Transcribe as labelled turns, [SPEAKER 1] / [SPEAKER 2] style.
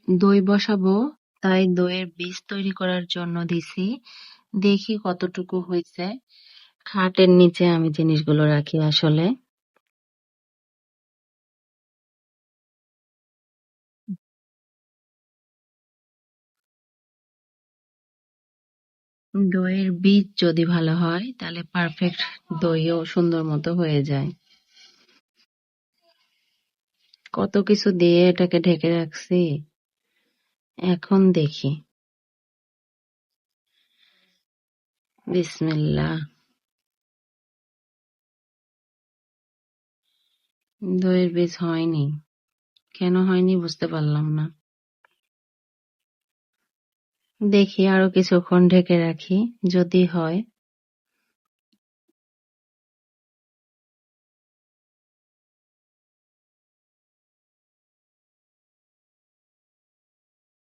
[SPEAKER 1] দই বসাবো, তাই দইয়ের বীজ তৈরি করার জন্য দিছি। দেখি কতটুকু হয়েছে। খাটের নিচে আমি জিনিসগুলো রাখি আসলে। দইয়ের বীজ যদি ভালো হয় তাহলে পারফেক্ট দইও সুন্দর মতো হয়ে যায়। কত কিছু দিয়ে এটাকে ঢেকে রাখছি, এখন দেখি। বিসমিল্লাহ। দইয়ের বীজ হয়নি, কেন হয়নি বুঝতে পারলাম না। দেখি আরো কিছুক্ষণ ঢেকে রাখি, যদি হয়